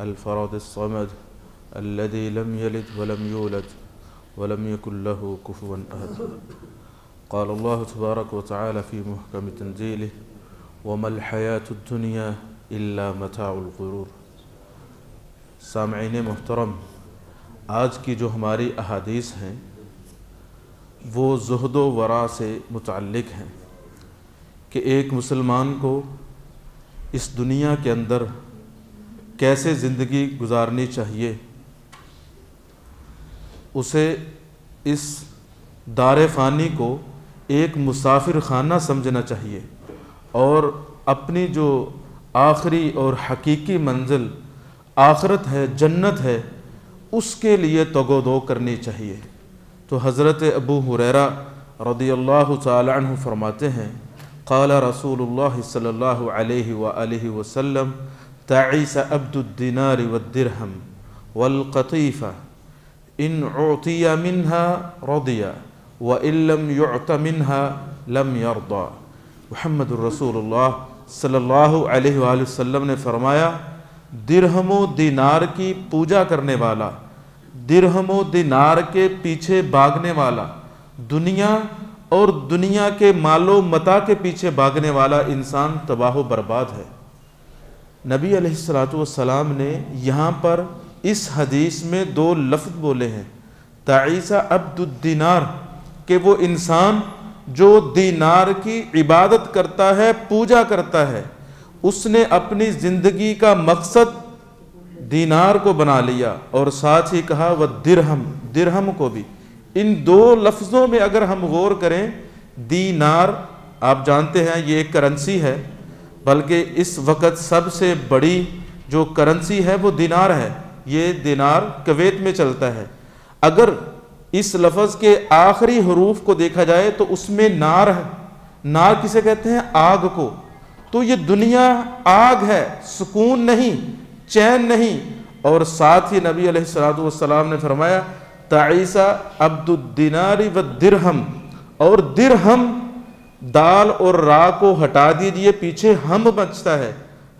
الفرد الصمد الذي لم يلد ولم يولد ولم يكن له كفوا أحد. قال الله تبارك وتعالى في محكم تنزيله وما الحياة الدنيا إلا متاع الغرور. سامعین محترم، آج کی جو ہماری احادیث ہیں وہ زہد و ورع سے متعلق ہیں کہ ایک مسلمان کو اس دنیا کے اندر کیسے زندگی گزارنی چاہیے، اسے اس دار فانی کو ایک مسافر خانہ سمجھنا چاہیے اور اپنی جو آخری اور حقیقی منزل آخرت ہے، جنت ہے، اس کے لیے تگ و دو کرنی چاہیے. تو حضرت ابو ہریرہ رضی اللہ تعالی عنہ فرماتے ہیں قال رسول اللہ صلی اللہ علیہ وآلہ وسلم تعیس عبد الدینار والدرہم والقطیفہ ان اعطی منها رضی وان لم یعط منها لم یرضى. محمد الرسول اللہ صلی اللہ علیہ وآلہ وسلم نے فرمایا درہم و دینار کی پوجا کرنے والا، درہم و دینار کے پیچھے بھاگنے والا، دنیا اور دنیا کے مال و متاع کے پیچھے بھاگنے والا انسان تباہ و برباد ہے. نبی علیہ السلام نے یہاں پر اس حدیث میں دو لفظ بولے ہیں، تعیس عبد الدینار، کہ وہ انسان جو دینار کی عبادت کرتا ہے، پوجا کرتا ہے، اس نے اپنی زندگی کا مقصد دینار کو بنا لیا. اور ساتھ ہی کہا وہ درہم کو بھی. ان دو لفظوں میں اگر ہم غور کریں، دینار آپ جانتے ہیں یہ ایک کرنسی ہے، بلکہ اس وقت سب سے بڑی جو کرنسی ہے وہ دینار ہے. یہ دینار کویت میں چلتا ہے. اگر اس لفظ کے آخری حروف کو دیکھا جائے تو اس میں نار ہے. نار کسے کہتے ہیں؟ آگ کو. تو یہ دنیا آگ ہے، سکون نہیں، چین نہیں. اور ساتھ ہی نبی علیہ السلام نے فرمایا تعیس عبد الدینار والدرہم، اور درہم دال اور را کو ہٹا دیجئے، پیچھے ہم بچتا ہے،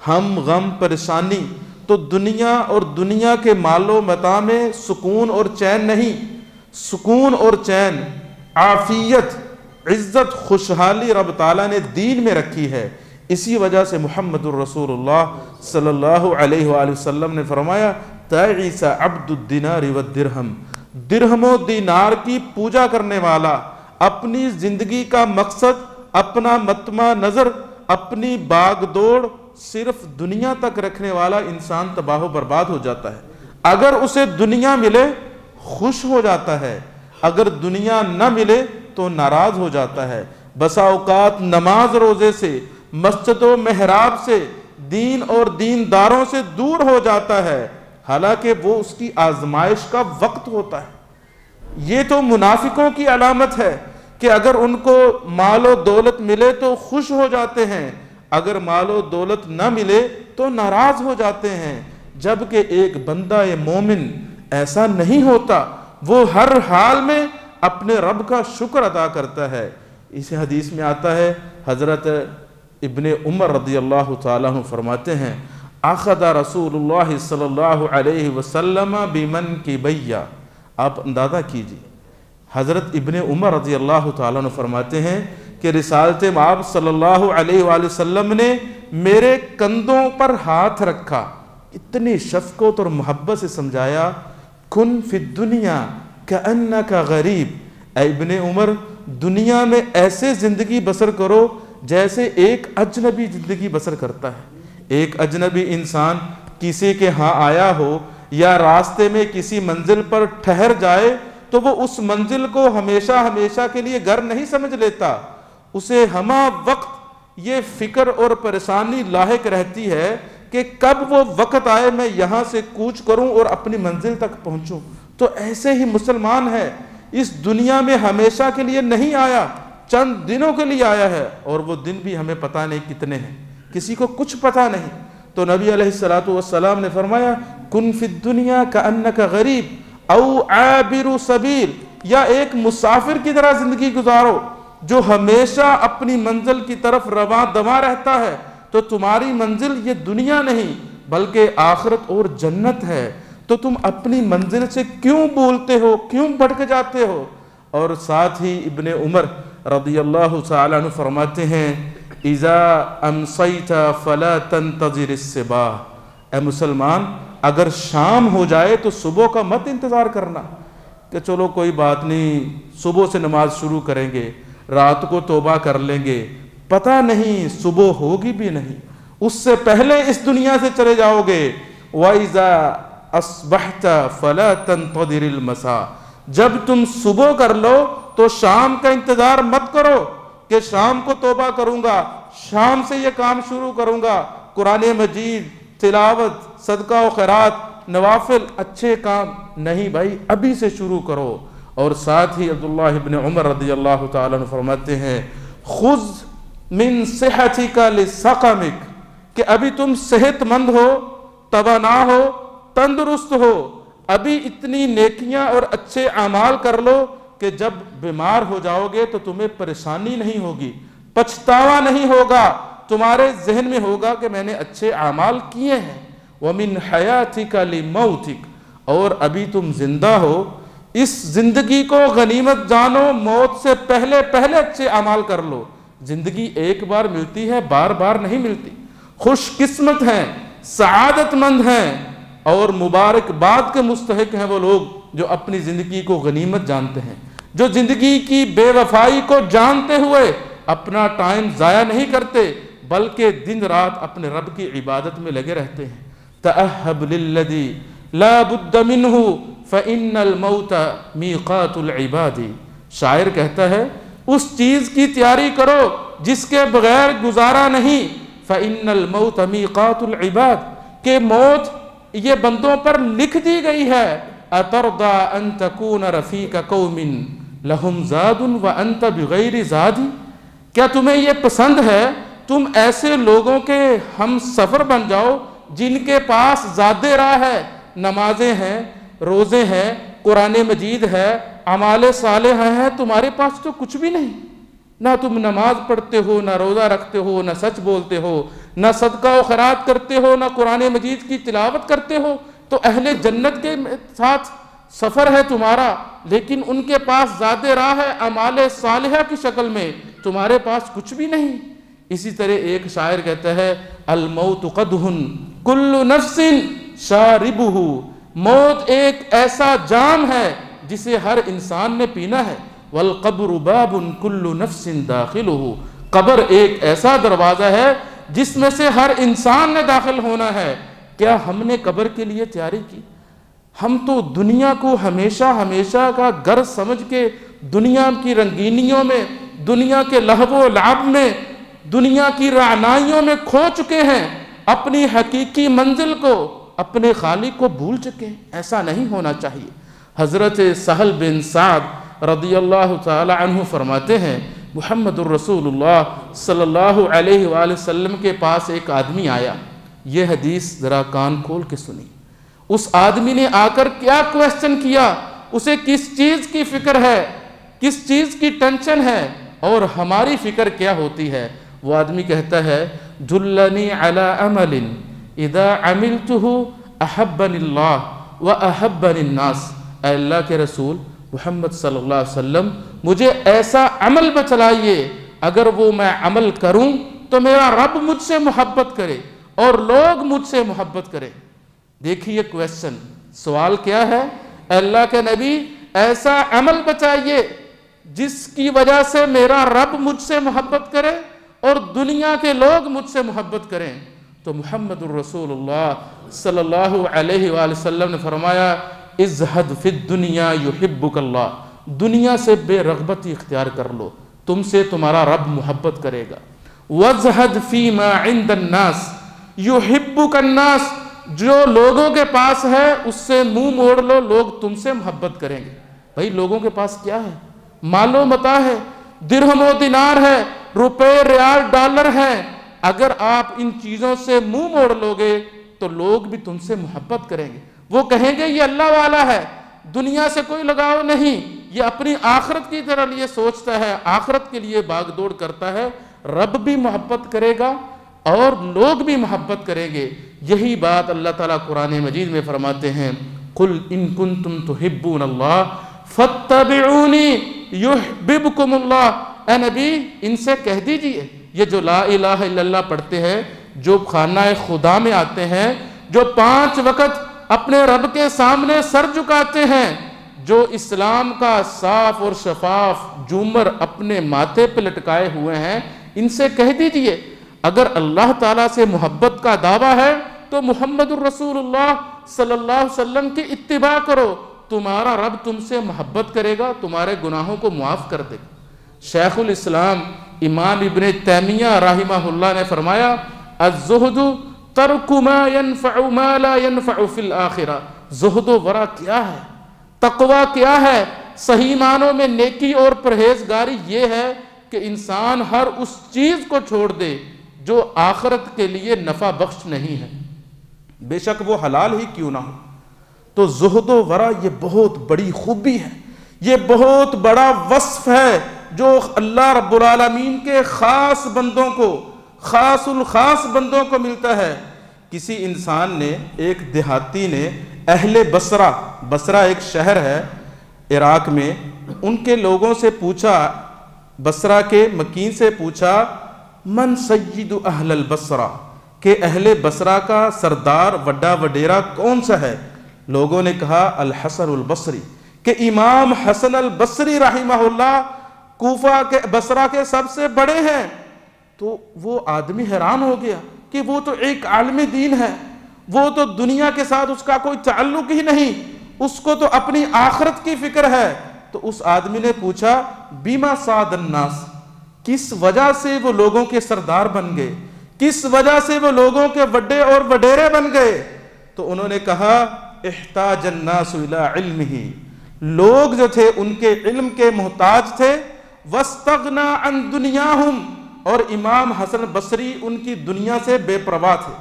ہم، غم، پریشانی. تو دنیا اور دنیا کے مال و متاع میں سکون اور چین نہیں. سکون اور چین، عافیت، عزت، خوشحالی رب تعالیٰ نے دین میں رکھی ہے. اسی وجہ سے محمد الرسول اللہ صلی اللہ علیہ وآلہ وسلم نے فرمایا تعیس عبد الدینار والدرہم، درہم و دینار کی پوجا کرنے والا، اپنی زندگی کا مقصد، اپنا مطمع نظر، اپنی باغ دوڑ صرف دنیا تک رکھنے والا انسان تباہ و برباد ہو جاتا ہے. اگر اسے دنیا ملے خوش ہو جاتا ہے، اگر دنیا نہ ملے تو ناراض ہو جاتا ہے. بسا اوقات نماز روزے سے، مسجد و محراب سے، دین اور دینداروں سے دور ہو جاتا ہے، حالانکہ وہ اس کی آزمائش کا وقت ہوتا ہے. یہ تو منافقوں کی علامت ہے کہ اگر ان کو مال و دولت ملے تو خوش ہو جاتے ہیں، اگر مال و دولت نہ ملے تو ناراض ہو جاتے ہیں. جبکہ ایک بندہ مومن ایسا نہیں ہوتا، وہ ہر حال میں اپنے رب کا شکر ادا کرتا ہے. اس حدیث میں آتا ہے، حضرت ابن عمر رضی اللہ تعالیٰ عنہ فرماتے ہیں اخذ رسول اللہ صلی اللہ علیہ وسلم بمنکبیہ. آپ اندازہ کیجئے، حضرت ابن عمر رضی اللہ تعالیٰ عنہ فرماتے ہیں کہ رسالت مآب صلی اللہ علیہ وآلہ وسلم نے میرے کندھوں پر ہاتھ رکھا، اتنی شفقت اور محبت سے سمجھایا کن فی الدنیا کأنک غریب. اے ابن عمر، دنیا میں ایسے زندگی بسر کرو جیسے ایک اجنبی زندگی بسر کرتا ہے. ایک اجنبی انسان کسی کے ہاں آیا ہو یا راستے میں کسی منزل پر ٹھہر جائے تو وہ اس منزل کو ہمیشہ ہمیشہ کے لیے گھر نہیں سمجھ لیتا. اسے ہمہ وقت یہ فکر اور پریشانی لاحق رہتی ہے کہ کب وہ وقت آئے میں یہاں سے کوچ کروں اور اپنی منزل تک پہنچوں. تو ایسے ہی مسلمان ہے، اس دنیا میں ہمیشہ کے لیے نہیں آیا، چند دنوں کے لیے آیا ہے، اور وہ دن بھی ہمیں پتہ نہیں کتنے ہیں، کسی کو کچھ پتہ نہیں. تو نبی علیہ السلام نے فرمایا کن فی الدنیا کأنک غریب او عابر سبیل، یا ایک مسافر کی طرح زندگی گزارو جو ہمیشہ اپنی منزل کی طرف رواں دواں رہتا ہے. تو تمہاری منزل یہ دنیا نہیں، بلکہ آخرت اور جنت ہے، تو تم اپنی منزل سے کیوں بولتے ہو، کیوں بھٹک جاتے ہو؟ اور ساتھ ہی ابن عمر رضی اللہ تعالیٰ عنہ فرماتے ہیں اذا امسیت فلا تنتظر الصباح، اے مسلمان اگر شام ہو جائے تو صبح کا مت انتظار کرنا کہ چلو کوئی بات نہیں صبح سے نماز شروع کریں گے، رات کو توبہ کر لیں گے، پتہ نہیں صبح ہوگی بھی نہیں، اس سے پہلے اس دنیا سے چلے جاؤ گے۔ وَإِذَا أَصْبَحْتَ فَلَا تَنْتَظِرِ الْمَسَاءَ، جب تم صبح کر لو تو شام کا انتظار مت کرو کہ شام کو توبہ کروں گا، شام سے یہ کام شروع کروں گا، قرآن مجید، تلاوت، صدقہ و خیرات، نوافل، اچھے کام، نہیں بھائی ابھی سے شروع کرو۔ اور ساتھ ہی عبداللہ ابن عمر رضی اللہ تعالیٰ عنہ فرماتے ہیں خُذْ مِن صِحَتِكَ لِسَقَمِكَ، کہ ابھی تم صحت مند ہو، توانا ہو، تندرست ہو، ابھی اتنی نیکیاں اور اچھے اعمال کر لو کہ جب بیمار ہو جاؤ گے تو تمہیں پریشانی نہیں ہوگی، پچھتاوا نہیں ہوگا، تمہارے ذہن میں ہوگا کہ میں نے اچھے اعمال کیے ہیں۔ وَمِنْ حَيَاتِكَ لِمَوْتِكَ، اور ابھی تم زندہ ہو، اس زندگی کو غنیمت جانو، موت سے پہلے پہلے اچھے اعمال کر لو۔ زندگی ایک بار ملتی ہے، بار بار نہیں ملتی۔ خوش قسمت ہیں، سعادت مند ہیں اور مبارکباد کے مستحق ہیں وہ لوگ جو اپنی زندگی کو غنیمت جانتے ہیں، جو زندگی کی بے وفائی کو جانتے ہوئے اپنا ٹائم ضائع نہیں کرتے بلکہ دن رات اپنے رب کی عبادت میں لگے رہتے ہیں۔ تَأَهَّبْ لِلَّذِي لَا بُدَّ مِنْهُ فَإِنَّ الْمَوْتَ مِيقَاتُ الْعِبَادِ، شاعر کہتا ہے اس چیز کی تیاری کرو جس کے بغیر گزارا نہیں، فَإِنَّ الْمَوْتَ مِيقَاتُ الْعِبَادِ، کہ موت یہ بندوں پر لکھ دی گئی ہے۔ أَتَرْضَى أَن تَكُونَ رَفِيقَ قَوْمٍ لَهُمْ زَادٌ وَأَنْتَ بِغَيْرِ زَادٍ، کیا تمہیں یہ پسند ہے تم ایسے لوگوں کے ہم سفر بن جاؤ جن کے پاس زاد راہ ہے، نمازیں ہیں، روزے ہیں، قرآن مجید ہے، اعمال صالح ہیں، تمہارے پاس تو کچھ بھی نہیں، نہ تم نماز پڑھتے ہو، نہ روزہ رکھتے ہو، نہ سچ بولتے ہو، نہ صدقہ و خیرات کرتے ہو، نہ قرآن مجید کی تلاوت کرتے ہو، تو اہل جنت کے ساتھ سفر ہے تمہارا، لیکن ان کے پاس زاد راہ ہے اعمال صالحہ کی شکل میں، تمہارے پاس کچھ بھی نہیں۔ اسی طرح ایک شاعر کہتا ہے الموت قدح کل نفس شاربہ، موت ایک ایسا جام ہے جسے ہر انسان نے پینا ہے۔ والقبر باب کل نفس داخلہ، قبر ایک ایسا دروازہ ہے جس میں سے ہر انسان نے داخل ہونا ہے۔ کیا ہم نے قبر کے لیے تیاری کی؟ ہم تو دنیا کو ہمیشہ ہمیشہ کا گھر سمجھ کے دنیا کی رنگینیوں میں، دنیا کے لہو و لعب میں، دنیا کی رعنائیوں میں کھو چکے ہیں، اپنی حقیقی منزل کو، اپنے خالق کو بھول چکے ہیں۔ ایسا نہیں ہونا چاہیے۔ حضرت سہل بن سعد رضی اللہ تعالی عنہ فرماتے ہیں محمد الرسول اللہ صلی اللہ علیہ وآلہ وسلم کے پاس ایک آدمی آیا، یہ حدیث ذرا کان کھول کے سنی۔ اس آدمی نے آ کر کیا کویسچن کیا، اسے کس چیز کی فکر ہے، کس چیز کی ٹینشن ہے، اور ہماری فکر کیا ہوتی ہے؟ وہ آدمی کہتا ہے دلنی علی عمل اذا عملته احبنی اللہ واحبنی الناس، اے اللہ کے رسول محمد صلی اللہ علیہ وسلم مجھے ایسا عمل بتلائیے اگر وہ میں عمل کروں تو میرا رب مجھ سے محبت کرے اور لوگ مجھ سے محبت کرے۔ دیکھیے کویسچن، سوال کیا ہے؟ اے اللہ کے نبی ایسا عمل بتائیے جس کی وجہ سے میرا رب مجھ سے محبت کرے اور دنیا کے لوگ مجھ سے محبت کریں۔ تو محمد الرسول اللہ صلی اللہ علیہ وآلہ وسلم نے فرمایا ازہد فی الدنیا یحبک اللہ، دنیا سے بے رغبتی اختیار کر لو، تم سے تمہارا رب محبت کرے گا۔ وازہد فی ما عند الناس یحبک الناس، جو لوگوں کے پاس ہے اس سے منہ موڑ لو، لوگ تم سے محبت کریں گے۔ بھائی لوگوں کے پاس کیا ہے؟ مال و متاع ہے، درہم و دینار ہے، روپے، ریال، ڈالر ہیں۔ اگر آپ ان چیزوں سے منہ موڑ لوگے تو لوگ بھی تم سے محبت کریں گے، وہ کہیں گے یہ اللہ والا ہے، دنیا سے کوئی لگاؤ نہیں، یہ اپنی آخرت کی طرح لیے سوچتا ہے، آخرت کے لیے باغ دوڑ کرتا ہے، رب بھی محبت کرے گا اور لوگ بھی محبت کریں گے۔ یہی بات اللہ تعالیٰ قرآن مجید میں فرماتے ہیں، قُلْ إِن كُنتُمْ تُحِبُّونَ اللَّهَ فَاتَّبِعُونِي يُحْبِبْكُمُ اللَّهُ۔ اے نبی ان سے کہہ دیجئے، یہ جو لا الہ الا اللہ پڑھتے ہیں، جو خانہ خدا میں آتے ہیں، جو 5 وقت اپنے رب کے سامنے سر جھکاتے ہیں، جو اسلام کا صاف اور شفاف جومر اپنے ماتھے پہ لٹکائے ہوئے ہیں، ان سے کہہ دیجئے اگر اللہ تعالیٰ سے محبت کا دعویٰ ہے تو محمد الرسول اللہ صلی اللہ علیہ وسلم کی اتباع کرو، تمہارا رب تم سے محبت کرے گا، تمہارے گناہوں کو معاف کر دے گا۔ شیخ الاسلام امام ابن تیمیہ رحمہ اللہ نے فرمایا، الزہد ترک ما ينفع ما لا ينفع فی الآخرہ۔ زہد و ورع کیا ہے، تقوی کیا ہے؟ صحیح معنوں میں نیکی اور پرہیزگاری یہ ہے کہ انسان ہر اس چیز کو چھوڑ دے جو آخرت کے لیے نفع بخش نہیں ہے، بے شک وہ حلال ہی کیوں نہ ہو۔ تو زہد و ورع یہ بہت بڑی خوبی ہے، یہ بہت بڑا وصف ہے جو اللہ رب العالمین کے خاص بندوں کو، خاص الخاص بندوں کو ملتا ہے۔ کسی انسان نے، ایک دیہاتی نے اہل بصرہ ایک شہر ہے عراق میں، ان کے لوگوں سے پوچھا، بصرہ کے مکین سے پوچھا، من سید اہل البصرہ، کہ اہل بصرہ کا سردار وڈا وڈیرا کون سا ہے؟ لوگوں نے کہا الحسن البصری، کہ امام حسن البصری رحمہ اللہ کوفہ کے بصرہ کے سب سے بڑے ہیں۔ تو وہ آدمی حیران ہو گیا کہ وہ تو ایک عالم دین ہے، وہ تو دنیا کے ساتھ اس کا کوئی تعلق ہی نہیں، اس کو تو اپنی آخرت کی فکر ہے۔ تو اس آدمی نے پوچھا بیما سعد الناس، کس وجہ سے وہ لوگوں کے سردار بن گئے، کس وجہ سے وہ لوگوں کے وڈے اور وڈیرے بن گئے؟ تو انہوں نے کہا احتاج الناس الى علمہ، لوگ جو تھے ان کے علم کے محتاج تھے، واستغنا عن دنیاہم، اور امام حسن بصری ان کی دنیا سے بے پرواہ تھے۔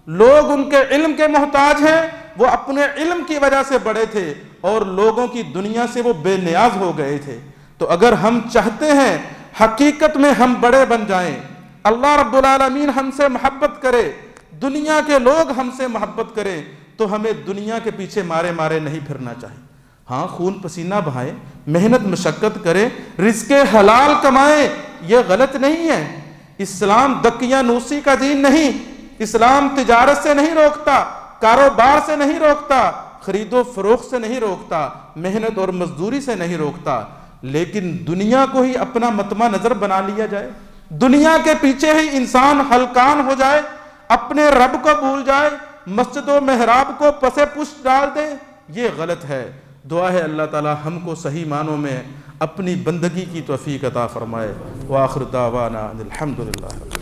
لوگ ان کے علم کے محتاج ہیں، وہ اپنے علم کی وجہ سے بڑے تھے، اور لوگوں کی دنیا سے وہ بے نیاز ہو گئے تھے۔ تو اگر ہم چاہتے ہیں حقیقت میں ہم بڑے بن جائیں، اللہ رب العالمین ہم سے محبت کرے، دنیا کے لوگ ہم سے محبت کریں، تو ہمیں دنیا کے پیچھے مارے مارے نہیں پھرنا چاہیے۔ ہاں خون پسینہ بہائیں، محنت مشقت کریں، رزق حلال کمائیں، یہ غلط نہیں ہے۔ اسلام دکیاں نوسی کا دین نہیں، اسلام تجارت سے نہیں روکتا، کاروبار سے نہیں روکتا، خرید و فروخت سے نہیں روکتا، محنت اور مزدوری سے نہیں روکتا، لیکن دنیا کو ہی اپنا مطمع نظر بنا لیا جائے، دنیا کے پیچھے ہی انسان ہلکان ہو جائے، اپنے رب کو بھول جائے، مسجد و محراب کو پسے پشت ڈال دے، یہ غلط ہے۔ دعا ہے اللہ تعالی ہم کو صحیح معنوں میں اپنی بندگی کی توفیق عطا فرمائے۔ وآخر دعوانا الحمدللہ۔